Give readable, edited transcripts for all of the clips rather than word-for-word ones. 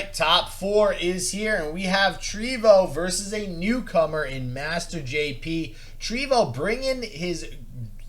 right, top 4 is here, and we have Trivo versus a newcomer in M4sterJP. Trivo bringing his,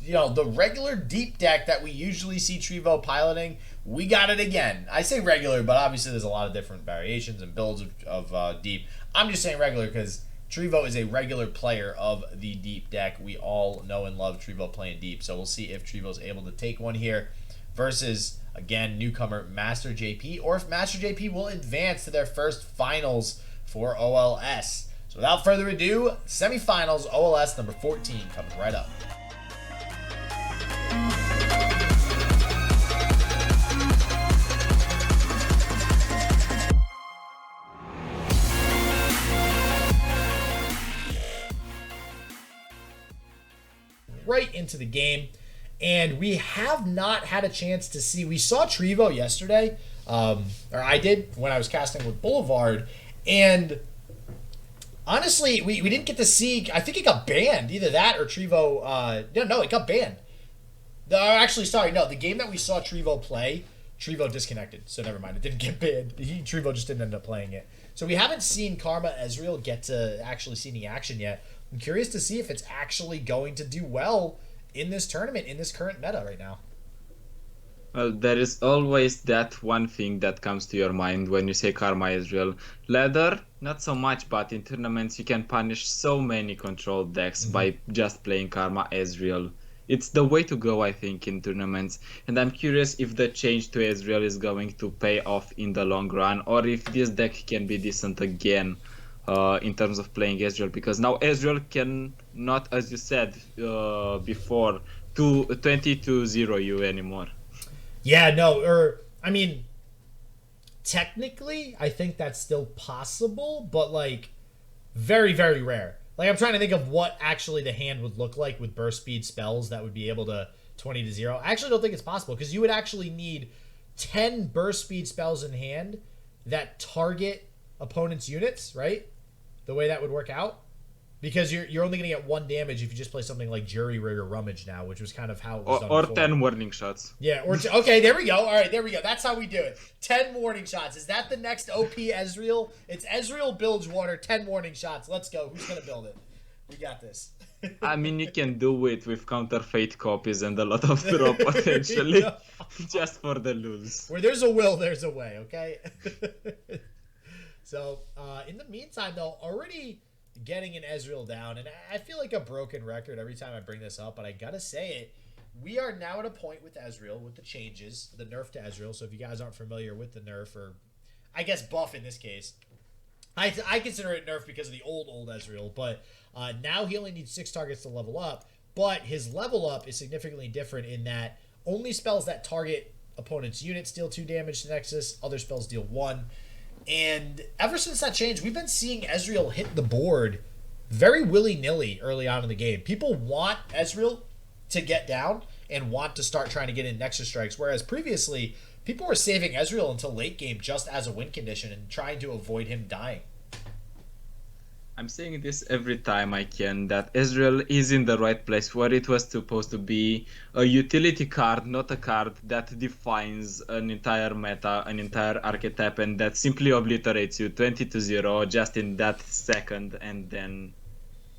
the regular deep deck that we usually see Trivo piloting. We got it again. I say regular, but obviously there's a lot of different variations and builds of deep. I'm just saying regular because Trivo is a regular player of the deep deck. We all know and love Trivo playing deep, so we'll see if Trivo's able to take one here versus, again, newcomer M4sterJP, or if M4sterJP will advance to their first finals for OLS. So without further ado, semifinals OLS number 14 coming right up. Right into the game. And we have not had a chance to see. We saw Trivo yesterday, or I did when I was casting with Boulevard, and honestly, we didn't get to see. I think it got banned, either that or Trivo. No, it got banned. The game that we saw Trivo play, Trivo disconnected. So never mind, it didn't get banned. Trivo just didn't end up playing it. So we haven't seen Karma Ezreal get to actually see any action yet. I'm curious to see if it's actually going to do well in this tournament, in this current meta right now. Well, there is always that one thing that comes to your mind when you say Karma Ezreal. Ladder, not so much, but in tournaments you can punish so many control decks by just playing Karma Ezreal. It's the way to go, I think, in tournaments. And I'm curious if the change to Ezreal is going to pay off in the long run, or if this deck can be decent again in terms of playing Ezreal, because now Ezreal can not, as you said before, 20-0 you anymore. Yeah, technically I think that's still possible, but very, very rare. I'm trying to think of what actually the hand would look like with burst speed spells that would be able to 20-0. I actually don't think it's possible, because you would actually need 10 burst speed spells in hand that target opponent's units, right? The way that would work out, because you're only going to get 1 damage if you just play something like Jury Rig or Rummage now, which was kind of how it was done or before. 10 warning shots. Yeah, okay, there we go. All right, there we go. That's how we do it. 10 warning shots. Is that the next OP Ezreal? It's Ezreal Bilgewater, 10 warning shots. Let's go. Who's going to build it? We got this. I mean, you can do it with counterfeit copies and a lot of draw potentially, just for the lose. Where there's a will, there's a way, okay? So, in the meantime, though, already getting an Ezreal down, and I feel like a broken record every time I bring this up, but I gotta say it, we are now at a point with Ezreal, with the changes, the nerf to Ezreal. So if you guys aren't familiar with the nerf, or I guess buff in this case, I consider it nerf because of the old Ezreal, but now he only needs 6 targets to level up, but his level up is significantly different in that only spells that target opponent's units deal 2 damage to Nexus, other spells deal 1. And ever since that change, we've been seeing Ezreal hit the board very willy-nilly early on in the game. People want Ezreal to get down and want to start trying to get in Nexus strikes, whereas previously, people were saving Ezreal until late game just as a win condition and trying to avoid him dying. I'm saying this every time I can, that Ezreal is in the right place where it was supposed to be, a utility card, not a card that defines an entire meta, an entire archetype, and that simply obliterates you 20-0 just in that second, and then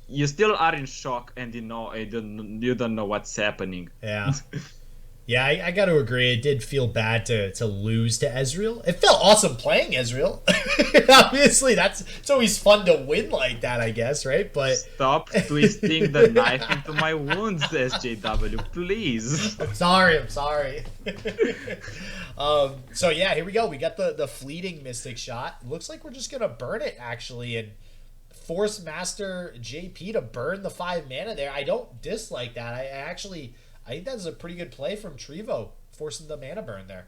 you still are in shock and you don't know what's happening. Yeah. Yeah, I got to agree. It did feel bad to lose to Ezreal. It felt awesome playing Ezreal. Obviously, it's always fun to win like that, I guess, right? But stop twisting the knife into my wounds, SJW, please. I'm sorry. So yeah, here we go. We got the fleeting Mystic shot. Looks like we're just gonna burn it actually, and force M4sterJP to burn the 5 mana there. I don't dislike that. I think that's a pretty good play from Trivo, forcing the mana burn there.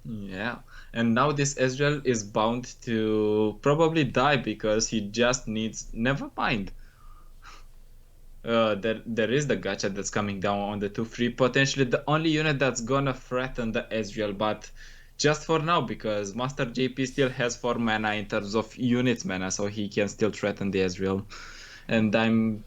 Yeah, and now this Ezreal is bound to probably die because he just needs... Never mind. There is the gacha that's coming down on the 2-3. Potentially the only unit that's gonna threaten the Ezreal, but just for now, because M4sterJP still has 4 mana in terms of units mana, so he can still threaten the Ezreal. And I'm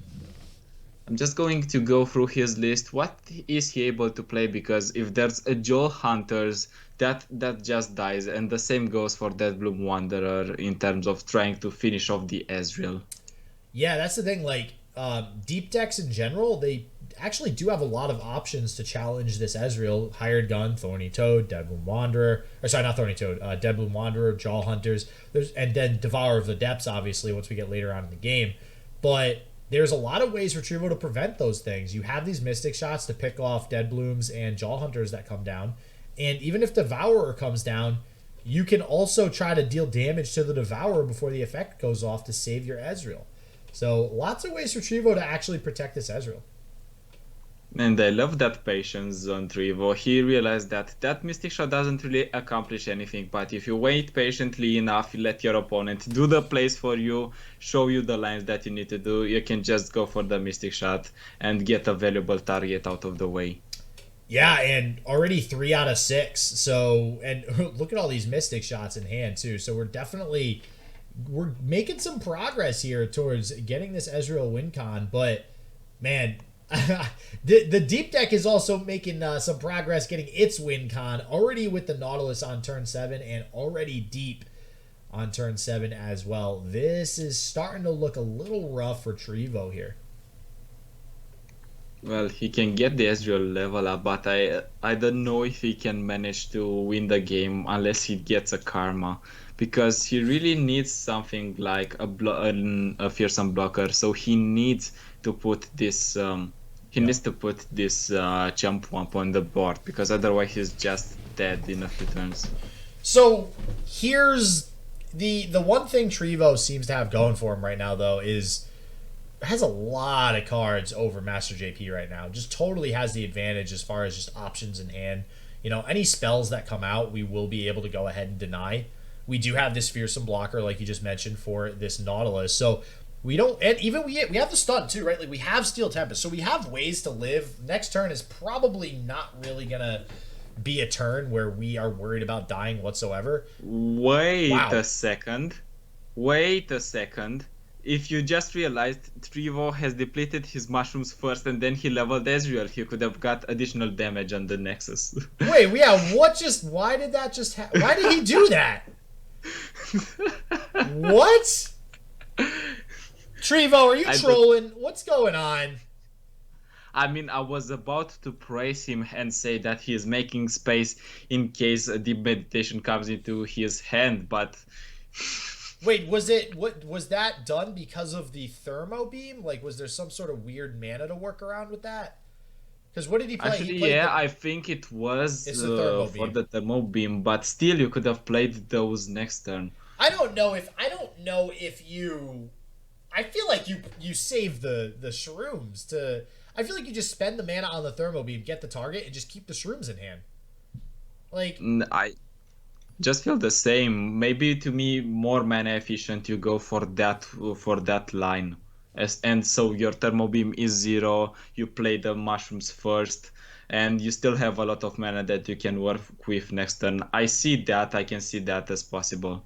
just going to go through his list. What is he able to play? Because if there's a Joel Hunters that just dies. And the same goes for Deadbloom Wanderer in terms of trying to finish off the Ezreal. Yeah, that's the thing. Like, deep decks in general, they actually do have a lot of options to challenge this Ezreal. Hired Gun, Thorny Toad, Deadbloom Wanderer. Or sorry, not Thorny Toad. Deadbloom Wanderer, Jaw Hunters. And then Devourer of the Depths, obviously, once we get later on in the game. But there's a lot of ways for Trivo to prevent those things. You have these Mystic Shots to pick off Deadblooms and Jaw Hunters that come down. And even if Devourer comes down, you can also try to deal damage to the Devourer before the effect goes off to save your Ezreal. So lots of ways for Trivo to actually protect this Ezreal. And I love that patience on Trivo. He realized that that Mystic Shot doesn't really accomplish anything, but if you wait patiently enough, you let your opponent do the plays for you, show you the lines that you need to do, you can just go for the Mystic Shot and get a valuable target out of the way. Yeah, and already 3 out of 6. So, and look at all these Mystic Shots in hand too. So we're making some progress here towards getting this Ezreal win con, but man, the deep deck is also making some progress getting its win con already with the Nautilus on turn 7 and already deep on turn 7 as well. This is starting to look a little rough for Trivo here. Well, he can get the Ezreal level up, but I don't know if he can manage to win the game unless he gets a Karma, because he really needs something like a fearsome blocker. So he needs to put this needs to put this jump Wump on the board, because otherwise he's just dead in a few turns. So here's the one thing Trivo seems to have going for him right now, though, is has a lot of cards over M4sterJP right now. Just totally has the advantage as far as just options in hand. You know, any spells that come out, we will be able to go ahead and deny. We do have this fearsome blocker, like you just mentioned, for this Nautilus. So we don't, and even we have the stun too, right? Like we have Steel Tempest, so we have ways to live. Next turn is probably not really gonna be a turn where we are worried about dying whatsoever. Wait a second. If you just realized Trivo has depleted his mushrooms first and then he leveled Ezreal, he could have got additional damage on the Nexus. Wait, yeah, why did that just happen? Why did he do that? What? Trivo, are you trolling? What's going on? I mean, I was about to praise him and say that he is making space in case a deep meditation comes into his hand, but... Wait, was that done because of the thermo beam? Like, was there some sort of weird mana to work around with that? Because what did he play? Actually, I think it was for the thermo beam, but still, you could have played those next turn. I don't know if you. I feel like you save the shrooms to. I feel like you just spend the mana on the thermo beam, get the target, and just keep the shrooms in hand. Like I just feel the same. Maybe to me, more mana efficient. You go for that line, and so your thermo beam is 0. You play the mushrooms first, and you still have a lot of mana that you can work with next turn. I can see that as possible.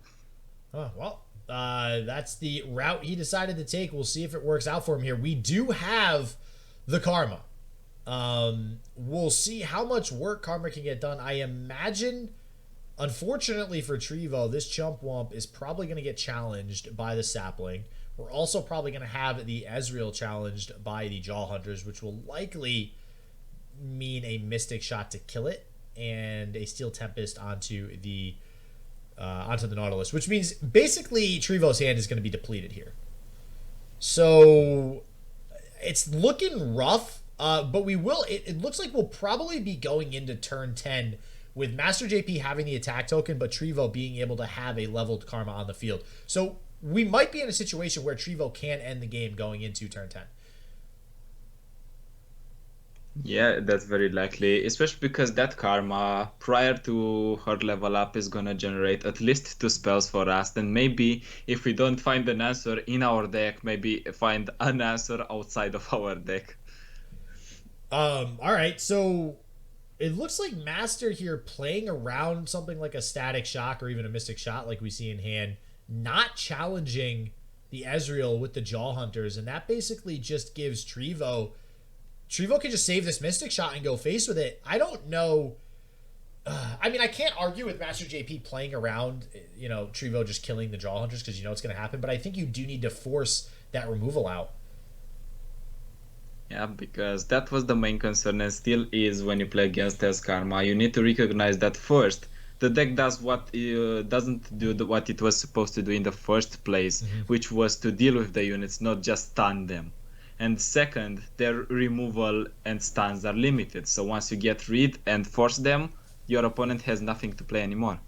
Oh, well, that's the route he decided to take. We'll see if it works out for him here. We do have the Karma. We'll see how much work Karma can get done. I imagine, unfortunately for Trivo, this Chump Wump is probably going to get challenged by the Sapling. We're also probably going to have the Ezreal challenged by the Jaw Hunters, which will likely mean a Mystic Shot to kill it and a Steel Tempest onto the Nautilus, which means basically Trivo's hand is going to be depleted here. So it's looking rough, but it looks like we'll probably be going into turn 10 with M4sterJP having the attack token, but Trivo being able to have a leveled Karma on the field. So we might be in a situation where Trivo can end the game going into turn 10. Yeah, that's very likely, especially because that Karma, prior to her level up, is gonna generate at least 2 spells for us. And maybe if we don't find an answer in our deck, maybe find an answer outside of our deck. Alright, so it looks like Master here playing around something like a Static Shock or even a Mystic Shot like we see in hand, not challenging the Ezreal with the Jaw Hunters, and that basically just gives Trivo can just save this Mystic Shot and go face with it. I don't know I mean, I can't argue with Master JP playing around, Trivo just killing the draw hunters because you know it's going to happen, but I think you do need to force that removal out. Yeah, because that was the main concern and still is when you play against S Karma. You need to recognize that first. The deck does what doesn't do what it was supposed to do in the first place, which was to deal with the units, not just stun them. And second, their removal and stuns are limited. So once you get rid and force them, your opponent has nothing to play anymore.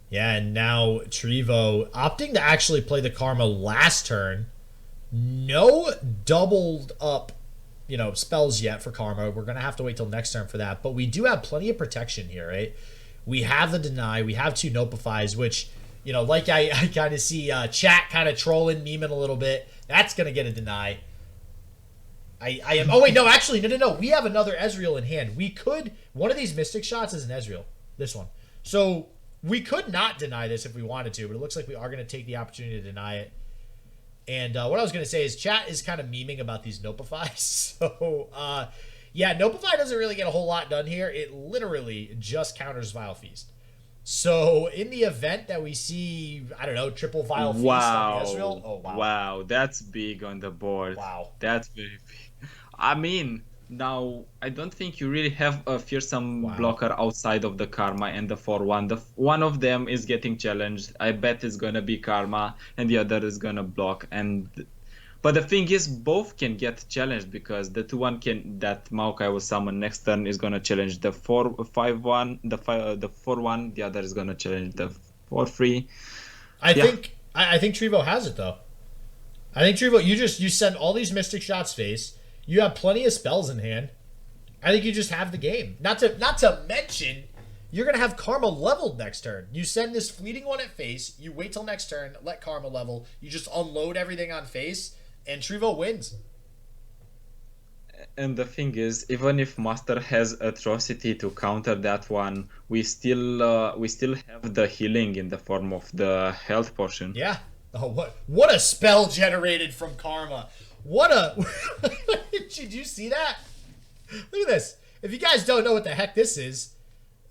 Yeah, and now Trivo opting to actually play the Karma last turn. No doubled up, spells yet for Karma. We're going to have to wait till next turn for that. But we do have plenty of protection here, right? We have the Deny. We have 2 Notifies, which, like I kind of see chat kind of trolling, memeing a little bit. That's going to get a Deny. I am... Oh, wait, no, actually, no. We have another Ezreal in hand. We could... One of these Mystic shots is an Ezreal. This one. So we could not deny this if we wanted to, but it looks like we are going to take the opportunity to deny it. And what I was going to say is chat is kind of memeing about these Notifies. So, yeah, Notify doesn't really get a whole lot done here. It literally just counters Vile Feast. So, in the event that we see, I don't know, triple Vile Feast on the Ezreal. Oh, wow. Wow, that's big on the board. Wow. That's very big. I mean, now, I don't think you really have a fearsome blocker outside of the Karma and the 4-1. One of them is getting challenged. I bet it's going to be Karma, and the other is going to block. But the thing is, both can get challenged because the 2-1 that Maokai will summon next turn is going to challenge the 4-5-1, the 4-1. The other is going to challenge the 4-3. I think Trivo has it, though. I think Trivo, you send all these Mystic shots face. You have plenty of spells in hand. I think you just have the game. Not to mention, you're going to have Karma leveled next turn. You send this fleeting one at face. You wait till next turn, let Karma level. You just unload everything on face, and Trivo wins. And the thing is, even if Master has Atrocity to counter that one, we still have the healing in the form of the health potion. Yeah. Oh, what a spell generated from Karma. What a... Did you see that? Look at this. If you guys don't know what the heck this is,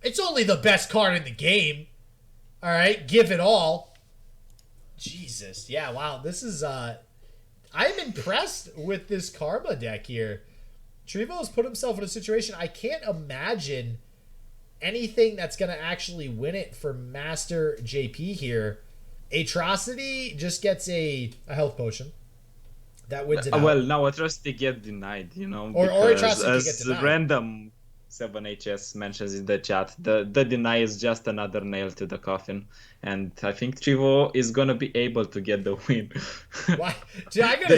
it's only the best card in the game. All right, give it all. Jesus. Yeah, wow. This is... I'm impressed with this Karma deck here. Trivo has put himself in a situation I can't imagine anything that's going to actually win it for Master JP here. Atrocity just gets a health potion. That wins it out. Well, now Atrocity get denied, Or Atrocity as get denied. Random 7HS mentions in the chat, the deny is just another nail to the coffin. And I think Trivo is going to be able to get the win. Why? Dude, I gotta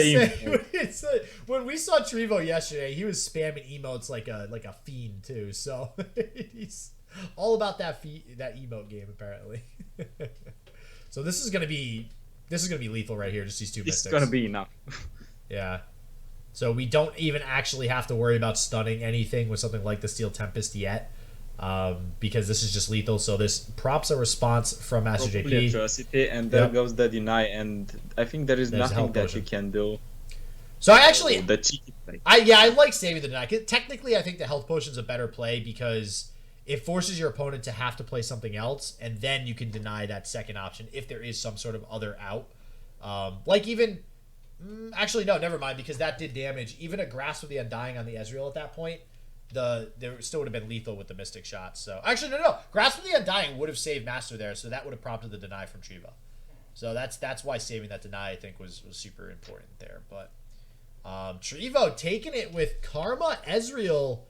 say, when we saw Trivo yesterday, he was spamming emotes like a fiend too. So he's all about that emote game apparently. So this is gonna be lethal right here. Just these 2 mystics. It's gonna be enough. Yeah. So we don't even actually have to worry about stunning anything with something like the Steel Tempest yet, because this is just lethal. So this props a response from Master JP. Atrocity, and there goes the deny, and I think there is nothing that you can do. So I actually, the cheeky play. I like saving the deny. Technically, I think the health potion's a better play because it forces your opponent to have to play something else, and then you can deny that second option if there is some sort of other out. Like even... Actually, no, never mind, because that did damage. Even a Grasp of the Undying on the Ezreal at that point, there still would have been lethal with the Mystic shots. So actually, no. Grasp of the Undying would have saved Master there, so that would have prompted the deny from Trivo. So that's why saving that deny, I think, was super important there. But Trivo taking it with Karma Ezreal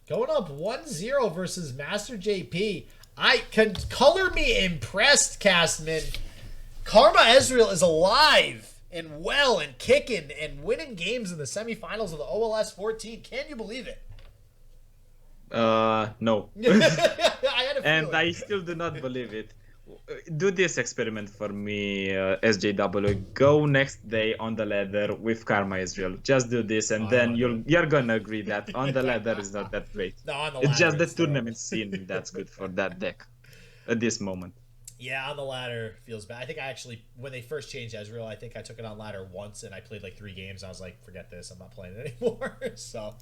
going up 1-0 versus Master JP. I can color me impressed, Castman. Karma Ezreal is alive and well and kicking and winning games in the semifinals of the OLS 14. Can you believe it? No. I had a feeling. And I still do not believe it. Do this experiment for me, SJW. Go next day on the ladder with Karma Israel. Just do this, and then you're gonna agree that on the ladder is not that great. No, on the ladder, it's just the tournament scene that's good for that deck at this moment. Yeah, on the ladder feels bad. I think I actually, when they first changed Ezreal, I think I took it on ladder once, and I played like 3 games. I was like, forget this, I'm not playing it anymore. So,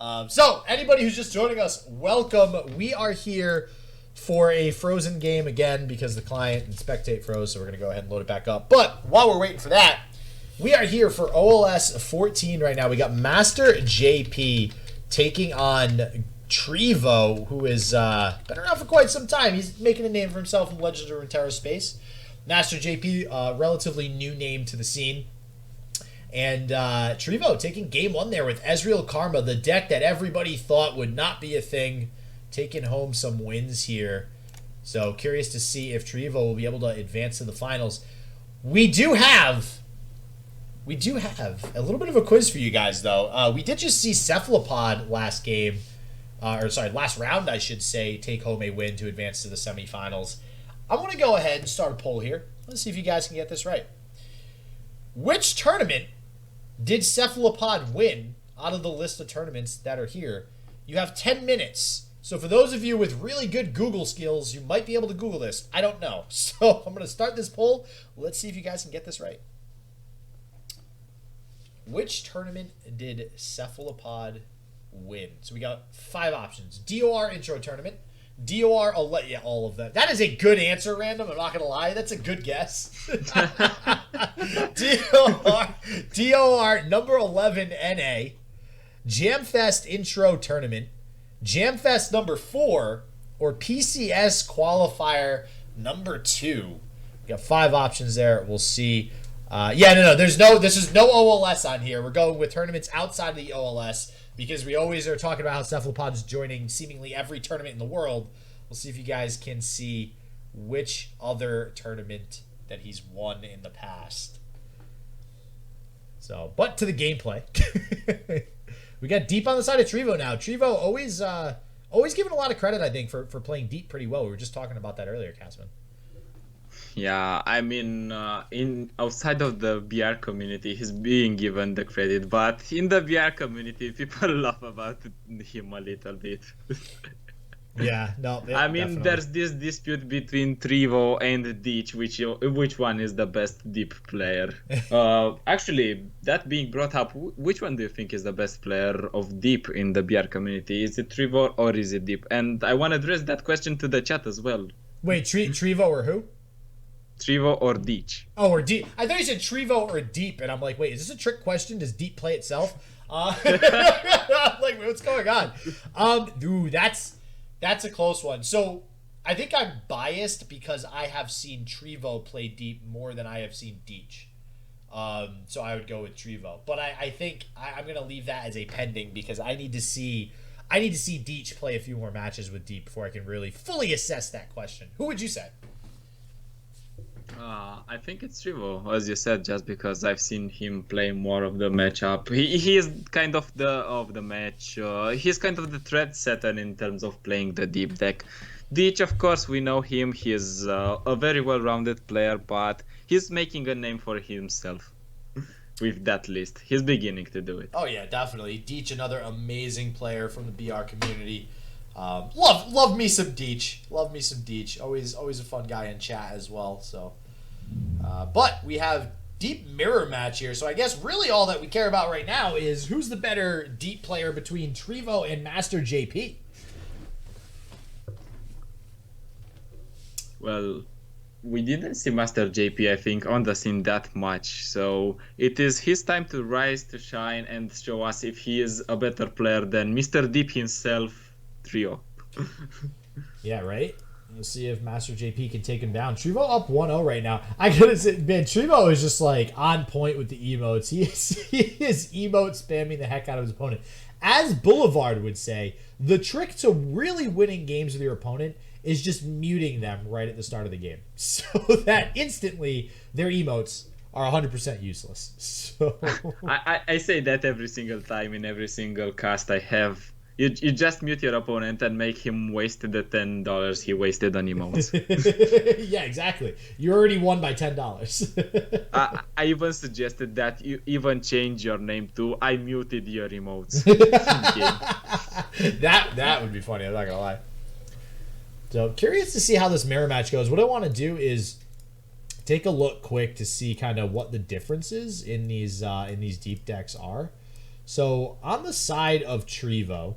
So, anybody who's just joining us, welcome. We are here for a Frozen game again because the client and spectate froze, so we're going to go ahead and load it back up. But while we're waiting for that, we are here for OLS 14 right now. We got M4sterJP taking on Trivo, who has been around for quite some time. He's making a name for himself in Legends of Runeterra space. M4sterJP, relatively new name to the scene. And Trivo taking game one there with Ezreal Karma, the deck that everybody thought would not be a thing, taking home some wins here. So curious to see if Trivo will be able to advance to the finals. We do have a little bit of a quiz for you guys, though. We did just see Cephalopod last game, last round, I should say, take home a win to advance to the semifinals. I'm going to go ahead and start a poll here. Let's see if you guys can get this right. Which tournament did Cephalopod win out of the list of tournaments that are here? You have 10 minutes. So for those of you with really good Google skills, you might be able to Google this. I don't know. So I'm going to start this poll. Let's see if you guys can get this right. Which tournament did Cephalopod win? So we got 5 options. DOR Intro Tournament. DOR, I'll let you all of that. That is a good answer, Random. I'm not going to lie. That's a good guess. DOR number 11 NA. Jamfest Intro Tournament. Jamfest number 4. Or PCS Qualifier number 2. We got 5 options there. We'll see. This is no OLS on here. We're going with tournaments outside of the OLS because we always are talking about how Cephalopod is joining seemingly every tournament in the world. We'll see if you guys can see which other tournament that he's won in the past. So, but to the gameplay. We got Deep on the side of Trivo now. Trivo always given a lot of credit, I think, for playing Deep pretty well. We were just talking about that earlier, Casman. Yeah, I mean, outside of the BR community, he's being given the credit, but in the BR community, people laugh about him a little bit. Yeah, no. I mean, definitely. There's this dispute between Trivo and Ditch, which one is the best Deep player. Actually, that being brought up, which one do you think is the best player of Deep in the BR community? Is it Trivo or is it Deep? And I want to address that question to the chat as well. Wait, Trivo or who? Trivo or Deep. Oh, or Deep. I thought you said Trivo or Deep, and I'm like, wait, is this a trick question? Does Deep play itself? Like, what's going on? Dude, that's a close one. So, I think I'm biased because I have seen Trivo play Deep more than I have seen Deech. So I would go with Trivo. But I think I'm going to leave that as a pending because I need to see Deech play a few more matches with Deep before I can really fully assess that question. Who would you say? I think it's Trivo, as you said, just because I've seen him play more of the matchup. He is kind of the match. He's kind of the threat setter in terms of playing the Deep deck. Ditch, of course, we know him. He's a very well-rounded player, but he's making a name for himself with that list. He's beginning to do it. Oh yeah, definitely. Ditch, another amazing player from the BR community. Love me some Deech. Love me some Deech. Always a fun guy in chat as well. So, but we have Deep mirror match here. So I guess really all that we care about right now is who's the better Deep player between Trivo and M4sterJP. Well, we didn't see M4sterJP, I think, on the scene that much. So it is his time to rise, to shine, and show us if he is a better player than Mr. Deep himself. Trio. Yeah, right? Let's see if M4sterJP can take him down. Trivo up 1-0 right now. I gotta say, man, Trivo is just like on point with the emotes. He is emote spamming the heck out of his opponent. As Boulevard would say, the trick to really winning games with your opponent is just muting them right at the start of the game. So that instantly their emotes are 100% useless. So I say that every single time in every single cast I have. You just mute your opponent and make him waste the $10 he wasted on emotes. Yeah, exactly. You already won by $10. I even suggested that you even change your name to I muted your emotes. That would be funny, I'm not going to lie. So, curious to see how this mirror match goes. What I want to do is take a look quick to see kind of what the differences in these deep decks are. So on the side of Trivo,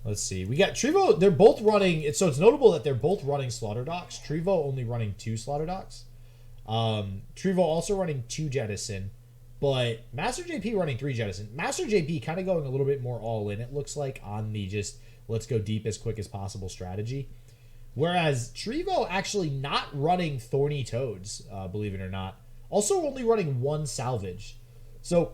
let's see. We got Trivo. They're both running. So it's notable that they're both running Slaughter Docks. Trivo only running 2 Slaughter Docks. Trivo also running 2 Jettison. But Master JP running 3 Jettison. Master JP kind of going a little bit more all in, it looks like, on the just let's go deep as quick as possible strategy. Whereas Trivo actually not running Thorny Toads, believe it or not. Also only running 1 Salvage. So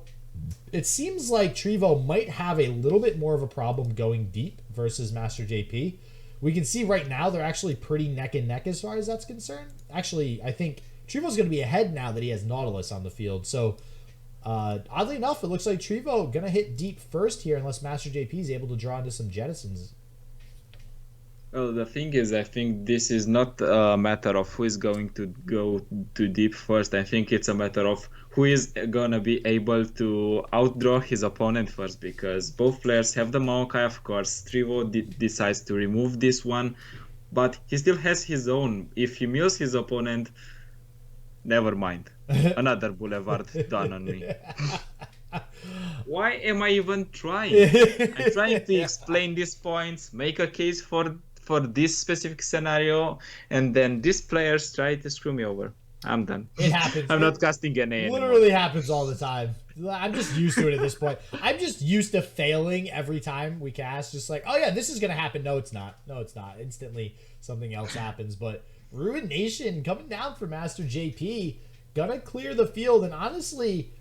it seems like Trivo might have a little bit more of a problem going deep versus Master JP. We can see right now they're actually pretty neck and neck as far as that's concerned. Actually, I think Trivo's going to be ahead now that he has Nautilus on the field. So oddly enough, it looks like Trivo going to hit deep first here unless Master JP is able to draw into some Jettisons. Well, the thing is, I think this is not a matter of who is going to go too deep first. I think it's a matter of who is going to be able to outdraw his opponent first, because both players have the Maokai, of course. Trivo decides to remove this one, but he still has his own. If he mills his opponent, never mind. Another Boulevard done on me. Why am I even trying? I'm trying to explain these points, make a case for this specific scenario, and then these players try to screw me over. I'm done. It happens. I'm not casting an A anymore. Literally happens all the time. I'm just used to it at this point. I'm just used to failing every time we cast. Just like, oh yeah, this is going to happen. No, it's not. No, it's not. Instantly, something else happens. But Ruination coming down for Master JP. Gonna clear the field. And honestly,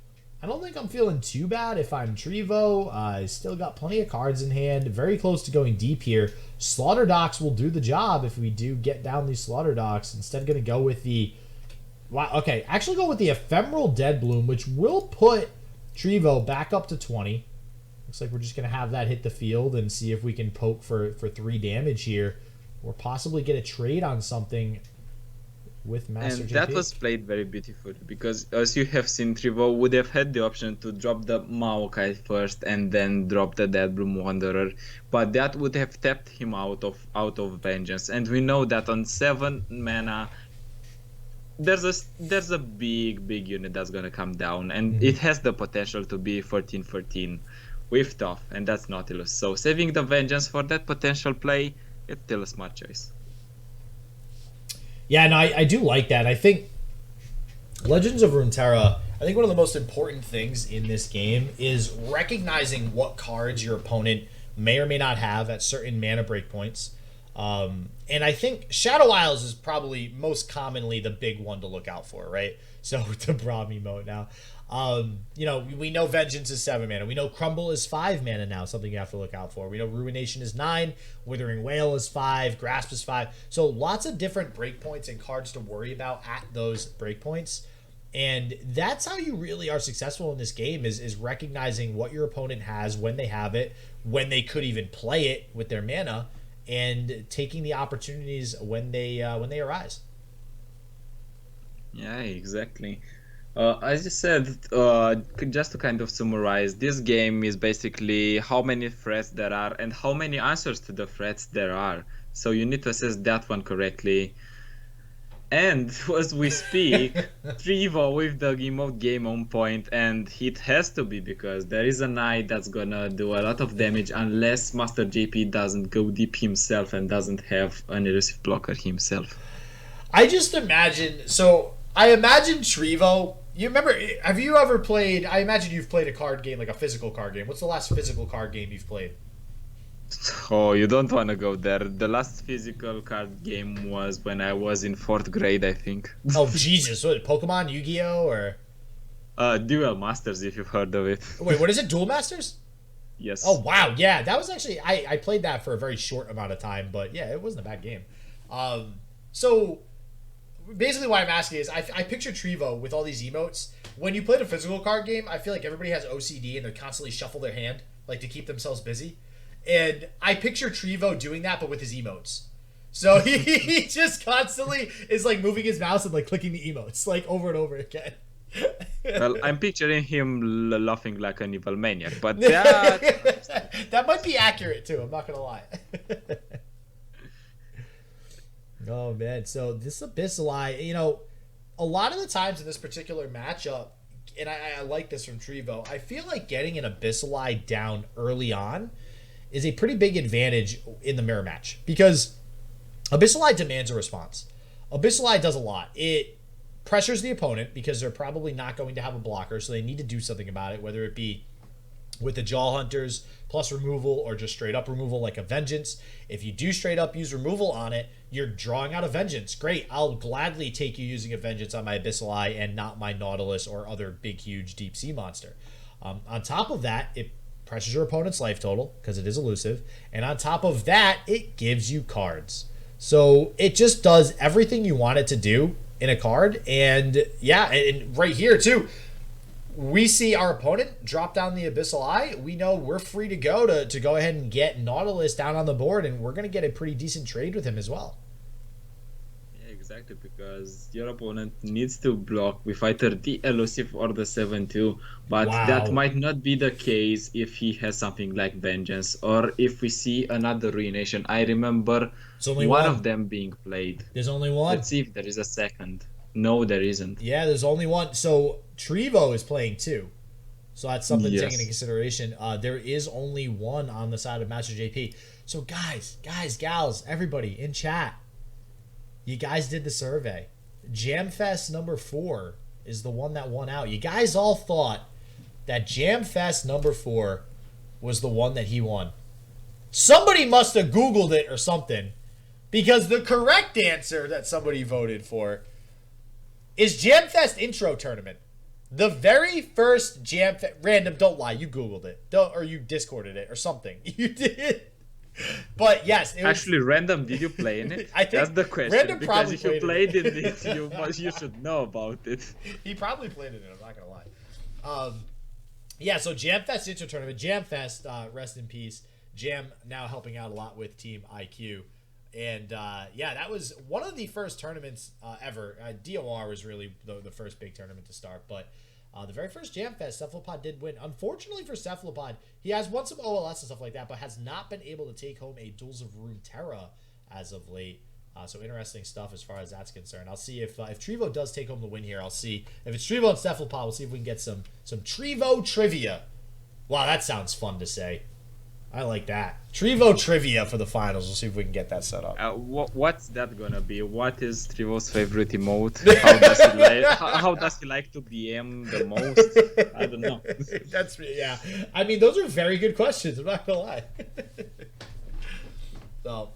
I don't think I'm feeling too bad if I'm Trivo. I still got plenty of cards in hand. Very close to going deep here. Slaughter Docks will do the job if we do get down these Slaughter Docks. Instead, going to go with the... Wow, okay, actually go with the Ephemeral Dead Bloom, which will put Trivo back up to 20. Looks like we're just going to have that hit the field and see if we can poke for 3 damage here. Or possibly get a trade on something with Master JP. And that was played very beautifully, because as you have seen, Trivo would have had the option to drop the Maokai first and then drop the Deadbloom Wanderer, but that would have tapped him out of Vengeance. And we know that on 7 mana, there's a big unit that's gonna come down, and it has the potential to be 14/14 with Tough, and that's Nautilus. So saving the Vengeance for that potential play, it's still a smart choice. Yeah, no, I do like that. I think Legends of Runeterra, I think one of the most important things in this game is recognizing what cards your opponent may or may not have at certain mana breakpoints. And I think Shadow Isles is probably most commonly the big one to look out for, right? So the Braum emote now. You know, we know Vengeance is 7 mana. We know Crumble is 5 mana now, something you have to look out for. We know Ruination is 9, Withering Wail is 5, Grasp is 5. So lots of different breakpoints and cards to worry about at those breakpoints. And that's how you really are successful in this game, is recognizing what your opponent has, when they have it, when they could even play it with their mana, and taking the opportunities when they arise. Yeah, exactly. As you said, just to kind of summarize, this game is basically how many threats there are and how many answers to the threats there are. So you need to assess that one correctly. And as we speak, Trivo with the emote game on point, and it has to be, because there is a knight that's gonna do a lot of damage unless Master JP doesn't go deep himself and doesn't have an elusive blocker himself. I just imagine, so I imagine Trivo, you remember, have you ever played, I imagine you've played a card game, like a physical card game. What's the last physical card game you've played? Oh, you don't want to go there. The last physical card game was when I was in 4th grade, I think. Oh, Jesus. What, Pokemon, Yu-Gi-Oh, or? Duel Masters, if you've heard of it. Wait, what is it? Duel Masters? Yes. Oh, wow. Yeah, that was actually... I played that for a very short amount of time, but yeah, it wasn't a bad game. So, basically what I'm asking is, I picture Trivo with all these emotes. When you play a physical card game, I feel like everybody has OCD and they constantly shuffle their hand, like to keep themselves busy. And I picture Trivo doing that, but with his emotes. So he just constantly is like moving his mouse and like clicking the emotes like over and over again. Well, I'm picturing him laughing like an evil maniac, but that might be accurate too. I'm not gonna lie. Oh man, so this Abyssali, you know, a lot of the times in this particular matchup, and I like this from Trivo, I feel like getting an Abyssal Eye down early on is a pretty big advantage in the mirror match, because Abyssal Eye demands a response. Abyssal Eye does a lot. It pressures the opponent because they're probably not going to have a blocker, so they need to do something about it, whether it be with the Jaw Hunters plus removal or just straight up removal like a Vengeance. If you do straight up use removal on it, you're drawing out a Vengeance. Great, I'll gladly take you using a Vengeance on my Abyssal Eye and not my Nautilus or other big, huge deep sea monster. On top of that, it pressures your opponent's life total because it is elusive. And on top of that, it gives you cards. So it just does everything you want it to do in a card. And yeah, and right here too, we see our opponent drop down the Abyssal Eye. We know we're free to go to go ahead and get Nautilus down on the board, and we're going to get a pretty decent trade with him as well. Yeah, exactly, because your opponent needs to block with either the elusive or the 7-2, but that might not be the case if he has something like Vengeance, or if we see another Ruination. I remember one of them being played. There's only one. Let's see if there is a second. No, there isn't. Yeah, there's only one. So Trivo is playing two. So that's something to take into consideration. There is only one on the side of Master JP. So guys, gals, everybody in chat, you guys did the survey. Jamfest number 4 is the one that won out. You guys all thought that Jamfest number 4 was the one that he won. Somebody must have Googled it or something, because the correct answer that somebody voted for is Jamfest Intro Tournament. The very first Jamfest... Random, don't lie. You Googled it. Or you Discorded it or something. You did. But yes, it was... Actually, Random, did you play in it? I think that's the question. Random because if you played in it, it, you should know about it. He probably played in it, I'm not going to lie. Yeah, so Jamfest Intro Tournament. Jamfest, rest in peace. Jam now helping out a lot with Team IQ. And yeah, that was one of the first tournaments ever. DOR was really the first big tournament to start, but the very first Jamfest, Cephalopod did win. Unfortunately for Cephalopod, he has won some OLS and stuff like that, but has not been able to take home a Duels of Runeterra as of late. So interesting stuff as far as that's concerned. I'll see if Trivo does take home the win here. I'll see if it's Trivo and Cephalopod. We'll see if we can get some Trivo trivia. Wow, that sounds fun to say. I like that. Trivo trivia for the finals. We'll see if we can get that set up. What's that gonna be? What is Trivo's favorite emote? How does he like to BM the most? I don't know. Yeah. I mean, those are very good questions. I'm not gonna lie. So,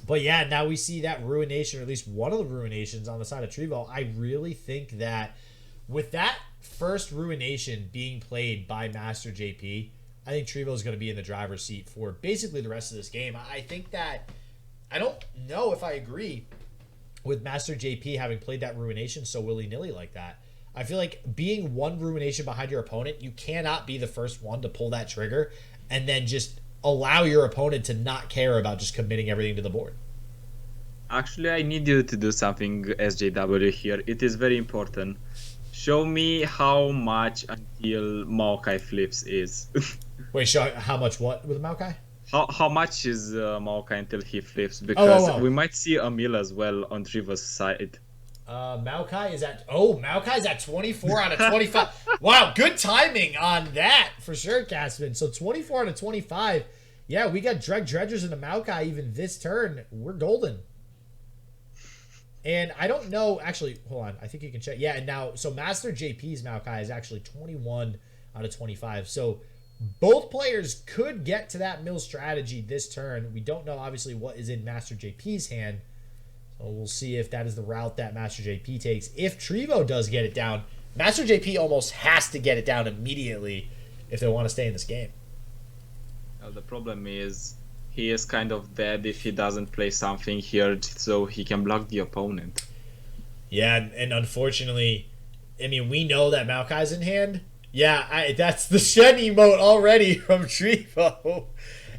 but yeah, now we see that Ruination, or at least one of the Ruinations on the side of Trivo. I really think that with that first Ruination being played by Master JP, I think Trivo is going to be in the driver's seat for basically the rest of this game. I think that, I don't know if I agree with Master JP having played that Ruination so willy-nilly like that. I feel like being one Ruination behind your opponent, you cannot be the first one to pull that trigger and then just allow your opponent to not care about just committing everything to the board. Actually, I need you to do something, SJW, here. It is very important. Show me how much until Maokai flips is. Wait, show how much what with Maokai? How much is Maokai until he flips? Because we might see Emil as well on Trivo's side. Maokai is at 24 out of 25. Wow, good timing on that for sure, Casman. So 24 out of 25. Yeah, we got Dredgers into Maokai even this turn. We're golden. And I don't know, actually, hold on. I think you can check. Yeah, and now, so Master JP's Maokai is actually 21 out of 25. So both players could get to that mill strategy this turn. We don't know, obviously, what is in Master JP's hand. So we'll see if that is the route that Master JP takes. If Trivo does get it down, Master JP almost has to get it down immediately if they want to stay in this game. The problem is he is kind of dead if he doesn't play something here so he can block the opponent. Yeah, and unfortunately, I mean, we know that Maokai's in hand. Yeah, that's the Shen emote already from Trivo.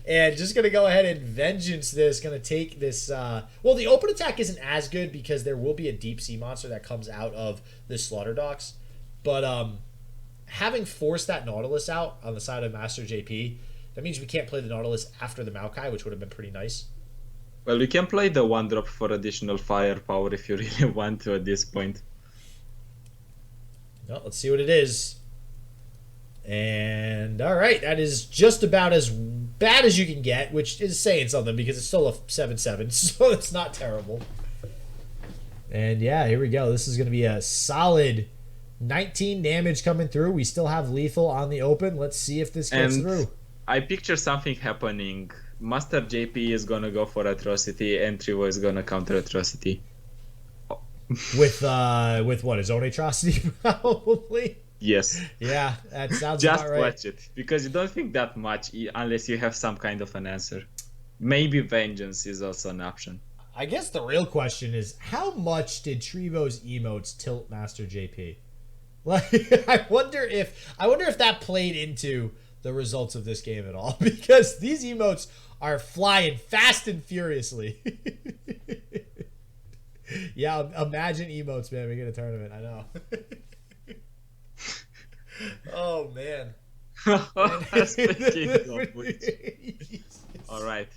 And just going to go ahead and Vengeance this. Going to take this... well, the open attack isn't as good because there will be a deep sea monster that comes out of the Slaughter Docks. But having forced that Nautilus out on the side of Master JP, that means we can't play the Nautilus after the Maokai, which would have been pretty nice. Well, you can play the 1-drop for additional firepower if you really want to at this point. Well, let's see what it is. And all right, that is just about as bad as you can get, which is saying something because it's still a 7/7, so it's not terrible. And yeah, here we go. This is going to be a solid 19 damage coming through. We still have lethal on the open. Let's see if this gets through. I picture something happening. M4sterJP is going to go for Atrocity, and Trivo is going to counter Atrocity. With what? His own Atrocity, probably? Yes. Yeah, that sounds Just about right. watch it, because you don't think that much unless you have some kind of an answer. Maybe Vengeance is also an option. I guess the real question is, how much did Trivo's emotes tilt M4sterJP? Like, I wonder if that played into the results of this game at all, because these emotes are flying fast and furiously. Yeah, imagine emotes, man. We get a tournament. I know. Oh man. Speaking of which. All right.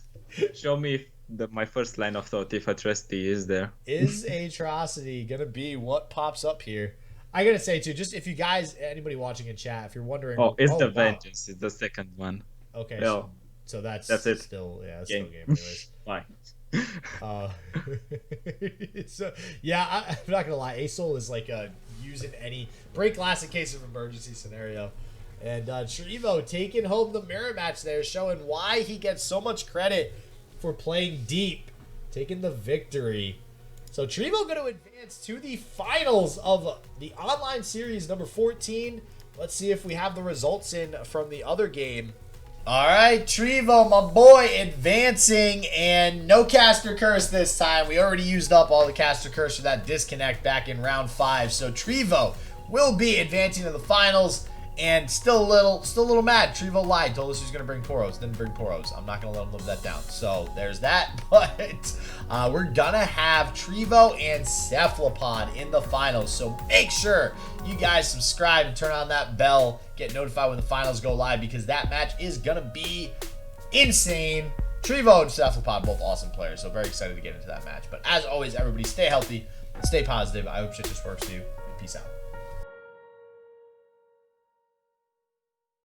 Show me my first line of thought if Atrocity is there. Is Atrocity gonna be what pops up here? I gotta say too, just if you guys, anybody watching in chat, if you're wondering, it's the Vengeance. It's the second one. Okay, no. so that's it. Still, yeah, that's game. Still game anyways. Fine. So yeah, I'm not gonna lie. Asol is like using any break glass in case of emergency scenario, and Trivo taking home the mirror match there, showing why he gets so much credit for playing deep, taking the victory. So Trivo going to advance to the finals of the online series number 14. Let's see if we have the results in from the other game. All right, Trivo, my boy, advancing, and no caster curse this time. We already used up all the caster curse for that disconnect back in round 5. So Trivo will be advancing to the finals, and still a little mad. Trivo lied, told us he was gonna bring Poros, didn't bring Poros. I'm not gonna let him live that down. So there's that. But we're gonna have Trivo and Cephalopod in the finals. So make sure you guys subscribe and turn on that bell, get notified when the finals go live, because that match is gonna be insane. Trivo and Cephalopod, both awesome players, so very excited to get into that match. But as always, everybody stay healthy, stay positive. I hope shit just works for you. Peace out.